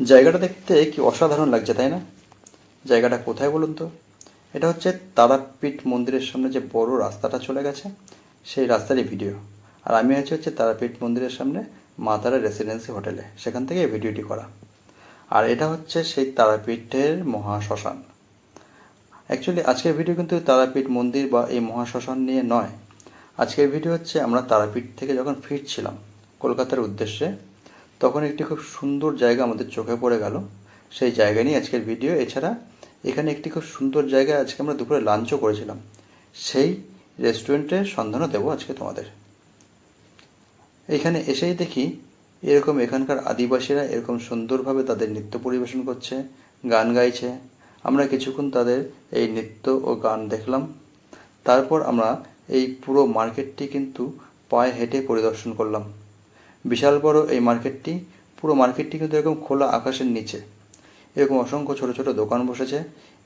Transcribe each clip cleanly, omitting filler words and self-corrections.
জায়গাটা দেখতে কি অসাধারণ লাগছে, তাই না? জায়গাটা কোথায় বলুন তো? এটা হচ্ছে তারাপীঠ মন্দিরের সামনে যে বড় রাস্তাটা চলে গেছে, সেই রাস্তারই ভিডিও। আর আমি হচ্ছে তারাপীঠ মন্দিরের সামনে মা তারা রেসিডেন্সি হোটেলে, সেখান থেকে এই ভিডিওটি করা। আর এটা হচ্ছে সেই তারাপীঠের মহাশ্মশান। অ্যাকচুয়ালি আজকের ভিডিও কিন্তু তারাপীঠ মন্দির বা এই মহাশ্মশান নিয়ে নয়। আজকের ভিডিও হচ্ছে আমরা তারাপীঠ থেকে যখন ফিরছিলাম কলকাতার উদ্দেশ্যে, তখন একটি খুব সুন্দর জায়গা আমাদের চোখে পড়ে গেল। সেই জায়গা নিয়ে আজকের ভিডিও। এছাড়া এখানে একটি খুব সুন্দর জায়গায় আজকে আমরা দুপুরে লাঞ্চও করেছিলাম, সেই রেস্টুরেন্টের সন্ধানও দেবো আজকে তোমাদের। এখানে এসেই দেখি এরকম এখানকার আদিবাসীরা এরকম সুন্দরভাবে তাদের নৃত্য পরিবেশন করছে, গান গাইছে। আমরা কিছুক্ষণ তাদের এই নৃত্য ও গান দেখলাম। তারপর আমরা এই পুরো মার্কেটটি কিন্তু পায়ে হেঁটে পরিদর্শন করলাম। বিশাল বড় এই মার্কেটটি, পুরো মার্কেটটি কিন্তু এরকম খোলা আকাশের নিচে। এরকম অসংখ্য ছোট ছোট দোকান বসেছে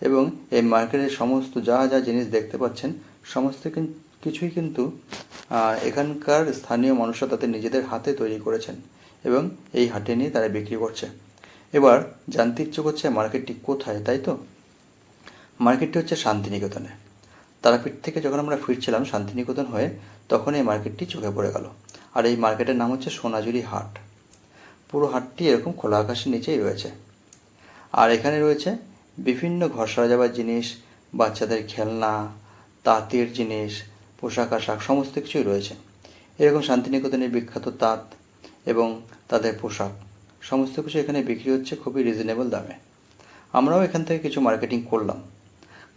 এবং এই মার্কেটের সমস্ত যা যা জিনিস দেখতে পাচ্ছেন সমস্ত কিছুই কিন্তু এখানকার স্থানীয় মানুষরা তাদের নিজেদের হাতে তৈরি করেছেন এবং এই হাটে নিয়ে তারা বিক্রি করছে। এবার জানতে ইচ্ছে করছে মার্কেটটি কোথায়, তাই তো? মার্কেটটি হচ্ছে শান্তিনিকেতনে। তারাপীঠ থেকে যখন আমরা ফিরছিলাম শান্তিনিকেতন হয়ে, তখন এই মার্কেটটি চোখে পড়ে গেল। আর এই মার্কেটের নাম হচ্ছে সোনাঝুরি হাট। পুরো হাটটি এরকম খোলা আকাশের নিচেই রয়েছে। আর এখানে রয়েছে বিভিন্ন ঘর সাজাবার জিনিস, বাচ্চাদের খেলনা, তাঁতের জিনিস, পোশাক আশাক সমস্ত কিছুই রয়েছে। এরকম শান্তিনিকেতনের বিখ্যাত তাঁত এবং তাদের পোশাক সমস্ত কিছু এখানে বিক্রি হচ্ছে খুবই রিজনেবল দামে। আমরাও এখান থেকে কিছু মার্কেটিং করলাম,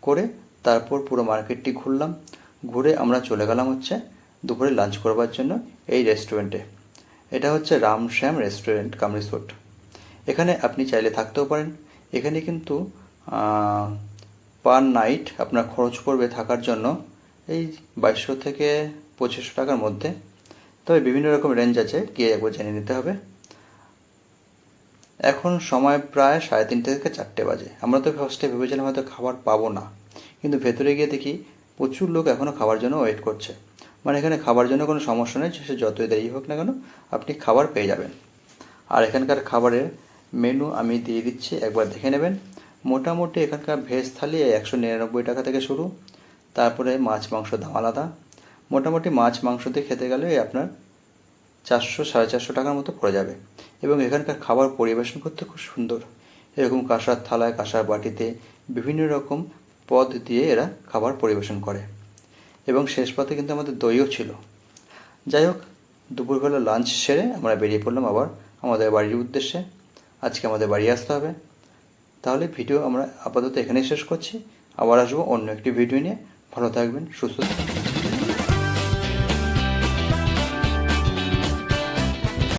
করে তারপর পুরো মার্কেটটি ঘুরলাম। ঘুরে আমরা চলে গেলাম হচ্ছে দুপুরে লাঞ্চ করবার জন্য এই রেস্টুরেন্টে। এটা হচ্ছে রামশ্যাম রেস্টুরেন্ট কাম রিসোর্ট। এখানে আপনি চাইলে থাকতেও পারেন। এখানে কিন্তু পার নাইট আপনার খরচ পড়বে থাকার জন্য এই 2200 থেকে 2500 টাকার মধ্যে। তবে বিভিন্ন রকম রেঞ্জ আছে, গিয়ে একবার জেনে নিতে হবে। এখন সময় প্রায় 3:30 থেকে 4টে বাজে। আমরা তো ফার্স্টে ভেবেছিলাম হয়তো খাবার পাবো না, কিন্তু ভেতরে গিয়ে দেখি প্রচুর লোক এখনও খাবার জন্য ওয়েট করছে। মানে এখানে খাবার জন্য কোনো সমস্যা নেই, সে যতই দেরি হোক না কেন আপনি খাবার পেয়ে যাবেন। আর এখানকার খাবারের মেনু আমি দিয়ে দিচ্ছি, একবার দেখে নেবেন। মোটামুটি এখানকার ভেজ থালি 199 টাকা থেকে শুরু। তারপরে মাছ মাংস দাম আলাদা। মোটামুটি মাছ মাংস দিয়ে খেতে গেলে আপনার 400-450 টাকার মতো পড়ে যাবে। এবং এখানকার খাবার পরিবেশন করতে খুব সুন্দর। এরকম কাঁসার থালায়, কাঁসার বাটিতে বিভিন্ন রকম পদ দিয়ে এরা খাবার পরিবেশন করে। এবং শেষ পাতে কিন্তু আমাদের দইও ছিল। যাই হোক, দুপুরবেলা লাঞ্চ সেরে আমরা বেরিয়ে পড়লাম আবার আমাদের বাড়ির উদ্দেশ্যে। আজকে আমাদের বাড়ি আসতে হবে। তাহলে ভিডিও আমরা আপাতত এখানেই শেষ করছি। আবার আসবো অন্য একটি ভিডিও নিয়ে। ভালো থাকবেন, সুস্থ থাকবেন।